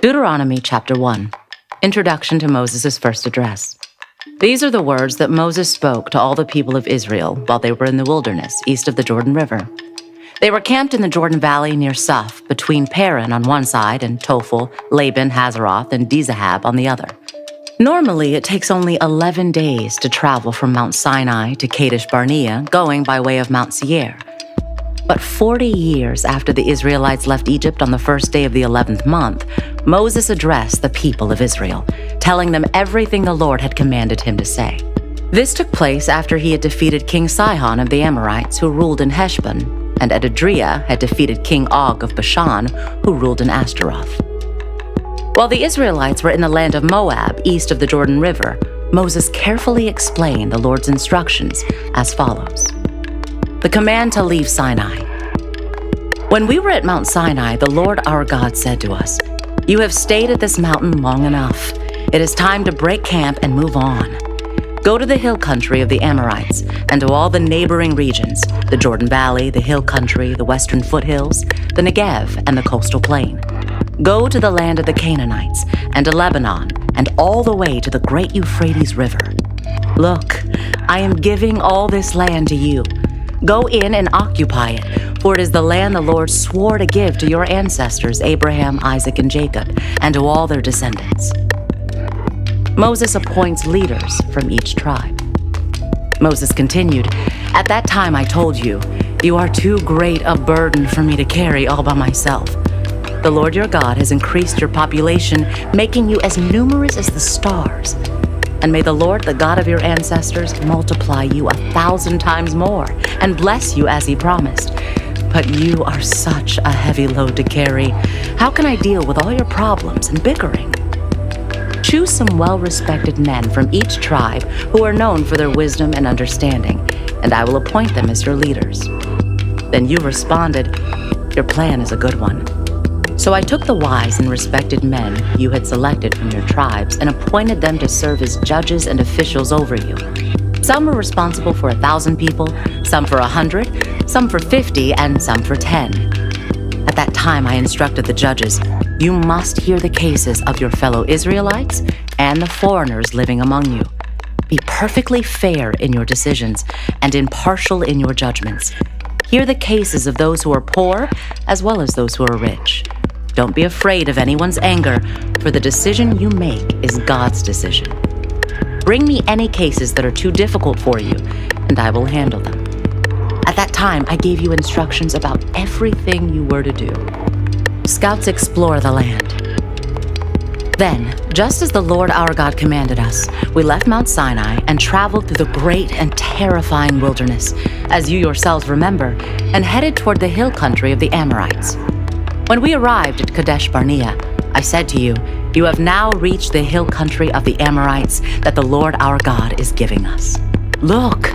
Deuteronomy chapter 1. Introduction to Moses' first address. These are the words that Moses spoke to all the people of Israel while they were in the wilderness east of the Jordan River. They were camped in the Jordan Valley near Suph, between Paran on one side and Tophel, Laban, Hazeroth, and Dizahab on the other. Normally, it takes only 11 days to travel from Mount Sinai to Kadesh Barnea, going by way of Mount Seir. But 40 years after the Israelites left Egypt on the first day of the 11th month, Moses addressed the people of Israel, telling them everything the Lord had commanded him to say. This took place after he had defeated King Sihon of the Amorites, who ruled in Heshbon, and Edadriah had defeated King Og of Bashan, who ruled in Ashtaroth. While the Israelites were in the land of Moab, east of the Jordan River, Moses carefully explained the Lord's instructions as follows. The command to leave Sinai. When we were at Mount Sinai, the Lord our God said to us, "You have stayed at this mountain long enough. It is time to break camp and move on. Go to the hill country of the Amorites and to all the neighboring regions, the Jordan Valley, the hill country, the western foothills, the Negev, and the coastal plain. Go to the land of the Canaanites and to Lebanon and all the way to the great Euphrates River. Look, I am giving all this land to you. Go in and occupy it, for it is the land the Lord swore to give to your ancestors, Abraham, Isaac, and Jacob, and to all their descendants." Moses appoints leaders from each tribe. Moses continued, "At that time I told you, you are too great a burden for me to carry all by myself. The Lord your God has increased your population, making you as numerous as the stars. And may the Lord, the God of your ancestors, multiply you 1,000 times more and bless you as he promised. But you are such a heavy load to carry. How can I deal with all your problems and bickering? Choose some well-respected men from each tribe who are known for their wisdom and understanding, and I will appoint them as your leaders." Then you responded, "Your plan is a good one." So I took the wise and respected men you had selected from your tribes and appointed them to serve as judges and officials over you. Some were responsible for 1,000 people, some for 100, some for 50, and some for 10. At that time I instructed the judges, "You must hear the cases of your fellow Israelites and the foreigners living among you. Be perfectly fair in your decisions and impartial in your judgments. Hear the cases of those who are poor as well as those who are rich. Don't be afraid of anyone's anger, for the decision you make is God's decision. Bring me any cases that are too difficult for you, and I will handle them." At that time, I gave you instructions about everything you were to do. Scouts explore the land. Then, just as the Lord our God commanded us, we left Mount Sinai and traveled through the great and terrifying wilderness, as you yourselves remember, and headed toward the hill country of the Amorites. When we arrived at Kadesh Barnea, I said to you, "You have now reached the hill country of the Amorites that the Lord our God is giving us. Look,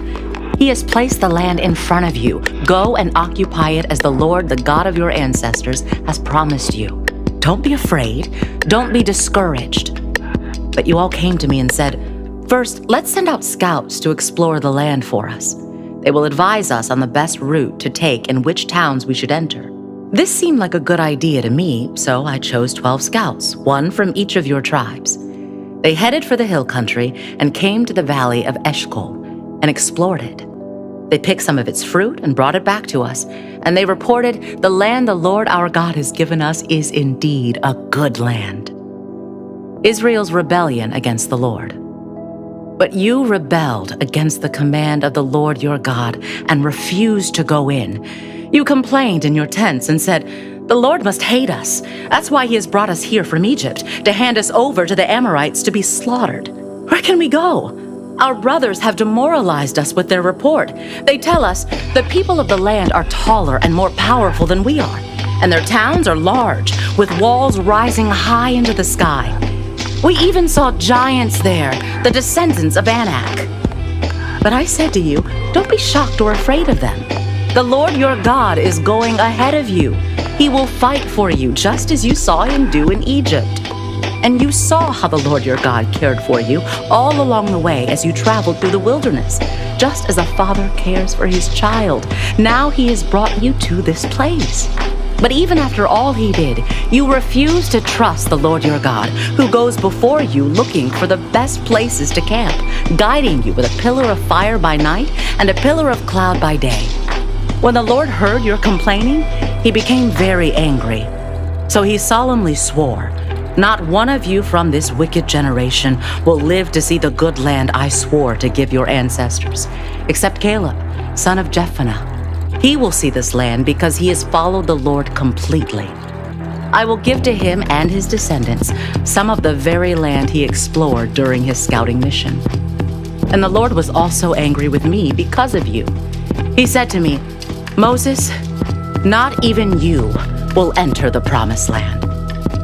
he has placed the land in front of you. Go and occupy it as the Lord, the God of your ancestors, has promised you. Don't be afraid. Don't be discouraged." But you all came to me and said, "First, let's send out scouts to explore the land for us. They will advise us on the best route to take and which towns we should enter." This seemed like a good idea to me, so I chose 12 scouts, one from each of your tribes. They headed for the hill country and came to the valley of Eshcol and explored it. They picked some of its fruit and brought it back to us, and they reported, "The land the Lord our God has given us is indeed a good land." Israel's rebellion against the Lord. But you rebelled against the command of the Lord your God and refused to go in. You complained in your tents and said, "The Lord must hate us. That's why he has brought us here from Egypt, to hand us over to the Amorites to be slaughtered. Where can we go? Our brothers have demoralized us with their report. They tell us the people of the land are taller and more powerful than we are, and their towns are large, with walls rising high into the sky. We even saw giants there, the descendants of Anak." But I said to you, "Don't be shocked or afraid of them. The Lord your God is going ahead of you. He will fight for you, just as you saw him do in Egypt. And you saw how the Lord your God cared for you all along the way as you traveled through the wilderness, just as a father cares for his child. Now he has brought you to this place. But even after all he did, you refuse to trust the Lord your God, who goes before you looking for the best places to camp, guiding you with a pillar of fire by night and a pillar of cloud by day. When the Lord heard your complaining, he became very angry. So he solemnly swore, "Not one of you from this wicked generation will live to see the good land I swore to give your ancestors, except Caleb, son of Jephunneh. He will see this land because he has followed the Lord completely. I will give to him and his descendants some of the very land he explored during his scouting mission." And the Lord was also angry with me because of you. He said to me, "Moses, not even you will enter the promised land.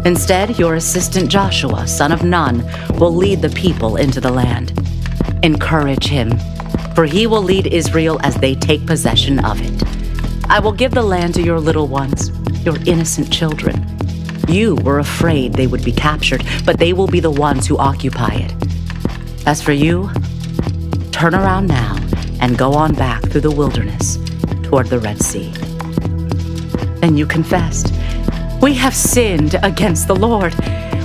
Instead, your assistant Joshua, son of Nun, will lead the people into the land. Encourage him, for he will lead Israel as they take possession of it. I will give the land to your little ones, your innocent children. You were afraid they would be captured, but they will be the ones who occupy it. As for you, turn around now and go on back through the wilderness toward the Red Sea." Then you confessed, "We have sinned against the Lord.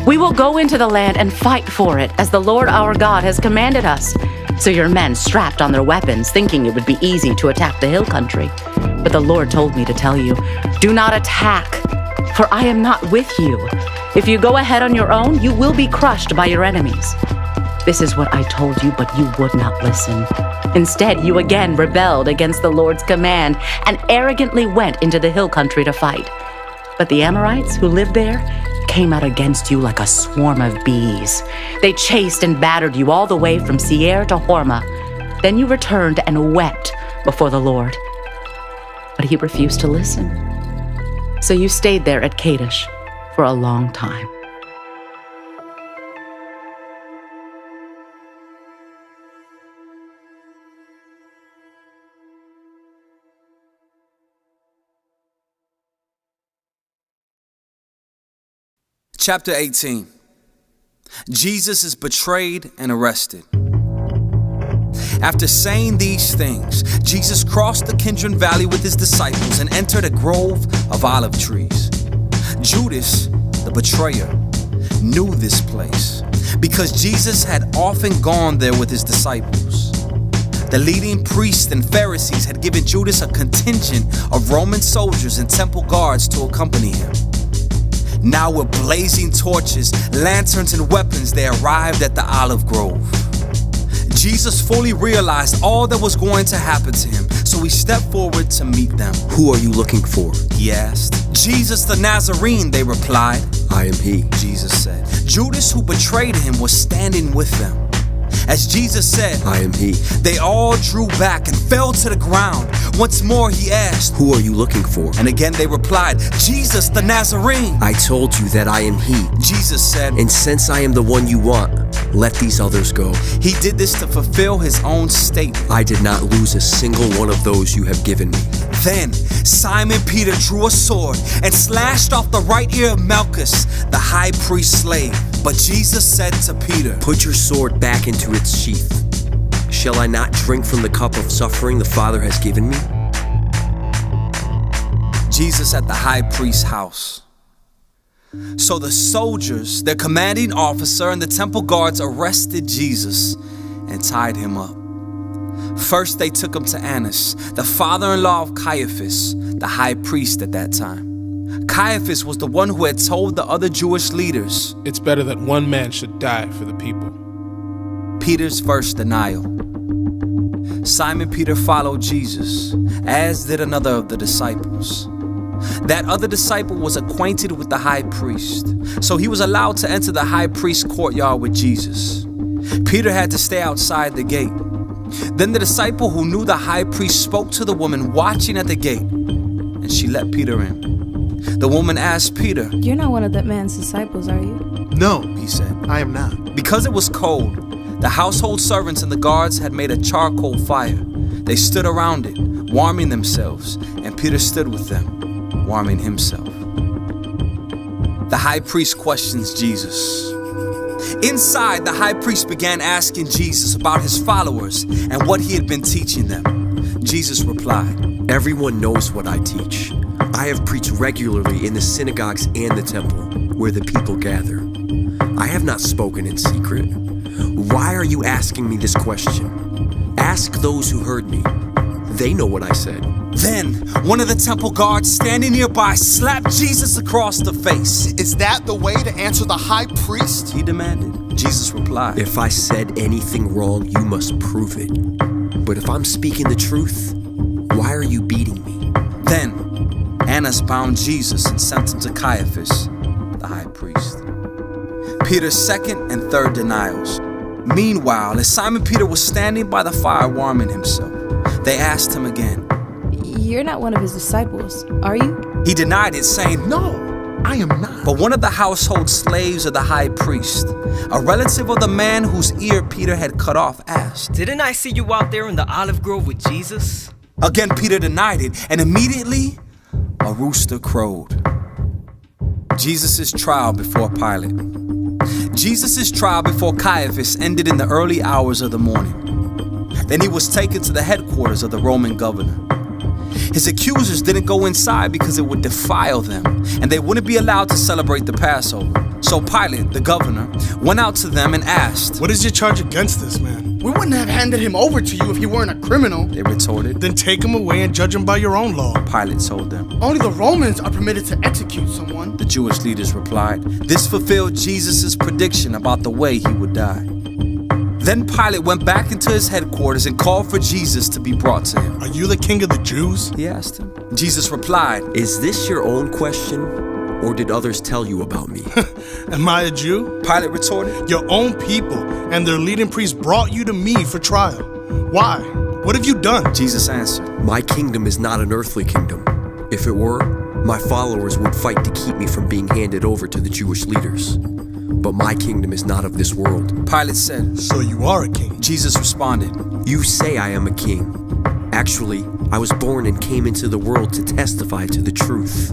We will go into the land and fight for it, as the Lord our God has commanded us." So your men strapped on their weapons, thinking it would be easy to attack the hill country. But the Lord told me to tell you, "Do not attack, for I am not with you. If you go ahead on your own, you will be crushed by your enemies." This is what I told you, but you would not listen. Instead, you again rebelled against the Lord's command and arrogantly went into the hill country to fight. But the Amorites who lived there came out against you like a swarm of bees. They chased and battered you all the way from Seir to Hormah. Then you returned and wept before the Lord. But he refused to listen. So you stayed there at Kadesh for a long time. Chapter 18. Jesus is betrayed and arrested. After saying these things, Jesus crossed the Kidron Valley with his disciples and entered a grove of olive trees. Judas, the betrayer, knew this place because Jesus had often gone there with his disciples. The leading priests and Pharisees had given Judas a contingent of Roman soldiers and temple guards to accompany him. Now with blazing torches, lanterns, and weapons, they arrived at the olive grove. Jesus fully realized all that was going to happen to him, so he stepped forward to meet them. "Who are you looking for?" he asked. "Jesus the Nazarene," they replied. "I am he," Jesus said. Judas, who betrayed him, was standing with them. As Jesus said, "I am he," they all drew back and fell to the ground. Once more he asked, "Who are you looking for?" And again they replied, "Jesus the Nazarene." "I told you that I am he. Jesus said, And since I am the one you want, let these others go." he did this to fulfill his own statement. "I did not lose a single one of those you have given me." Then Simon Peter drew a sword and slashed off the right ear of Malchus, the high priest's slave. But Jesus said to Peter, "Put your sword back into its sheath. Shall I not drink from the cup of suffering the Father has given me?" Jesus at the high priest's house. So the soldiers, their commanding officer, and the temple guards arrested Jesus and tied him up. First, they took him to Annas, the father-in-law of Caiaphas, the high priest at that time. Caiaphas was the one who had told the other Jewish leaders, "It's better that one man should die for the people." Peter's first denial. Simon Peter followed Jesus, as did another of the disciples. That other disciple was acquainted with the high priest, so he was allowed to enter the high priest's courtyard with Jesus. Peter had to stay outside the gate. Then the disciple who knew the high priest spoke to the woman watching at the gate, and she let Peter in. The woman asked Peter, "You're not one of that man's disciples, are you?" "No," he said. "I am not." Because it was cold, the household servants and the guards had made a charcoal fire. They stood around it, warming themselves, and Peter stood with them, warming himself. The high priest questions Jesus. Inside, the high priest began asking Jesus about his followers and what he had been teaching them. Jesus replied, "Everyone knows what I teach. I have preached regularly in the synagogues and the temple, where the people gather. I have not spoken in secret. Why are you asking me this question? Ask those who heard me. They know what I said. Then one of the temple guards standing nearby slapped Jesus across the face. Is that the way to answer the high priest? He demanded. Jesus replied, If I said anything wrong, you must prove it. But if I'm speaking the truth, why are you beating me? Then Annas bound Jesus and sent him to Caiaphas, the high priest. Peter's second and third denials. Meanwhile, as Simon Peter was standing by the fire warming himself, they asked him again. You're not one of his disciples, are you? He denied it, saying, No, I am not. But one of the household slaves of the high priest, a relative of the man whose ear Peter had cut off, asked, Didn't I see you out there in the olive grove with Jesus? Again Peter denied it, and immediately a rooster crowed. Jesus' trial before Pilate. Jesus' trial before Caiaphas ended in the early hours of the morning. Then he was taken to the headquarters of the Roman governor. His accusers didn't go inside because it would defile them, and they wouldn't be allowed to celebrate the Passover. So Pilate, the governor, went out to them and asked, What is your charge against this man? We wouldn't have handed him over to you if he weren't a criminal. They retorted. Then take him away and judge him by your own law. Pilate told them. Only the Romans are permitted to execute someone. The Jewish leaders replied. This fulfilled Jesus' prediction about the way he would die. Then Pilate went back into his headquarters and called for Jesus to be brought to him. Are you the king of the Jews? He asked him. Jesus replied, Is this your own question, or did others tell you about me? Am I a Jew? Pilate retorted. Your own people and their leading priests brought you to me for trial. Why? What have you done? Jesus answered, My kingdom is not an earthly kingdom. If it were, my followers would fight to keep me from being handed over to the Jewish leaders. But my kingdom is not of this world. Pilate said. So you are a king. Jesus responded, You say I am a king. Actually, I was born and came into the world to testify to the truth.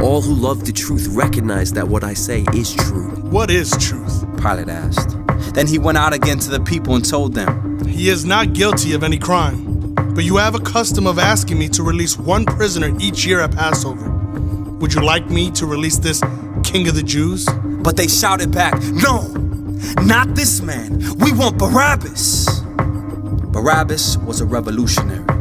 All who love the truth recognize that what I say is true. What is truth? Pilate asked. Then he went out again to the people and told them, He is not guilty of any crime. But you have a custom of asking me to release one prisoner each year at Passover. Would you like me to release this king of the Jews? But they shouted back, No, not this man. We want Barabbas. Barabbas was a revolutionary.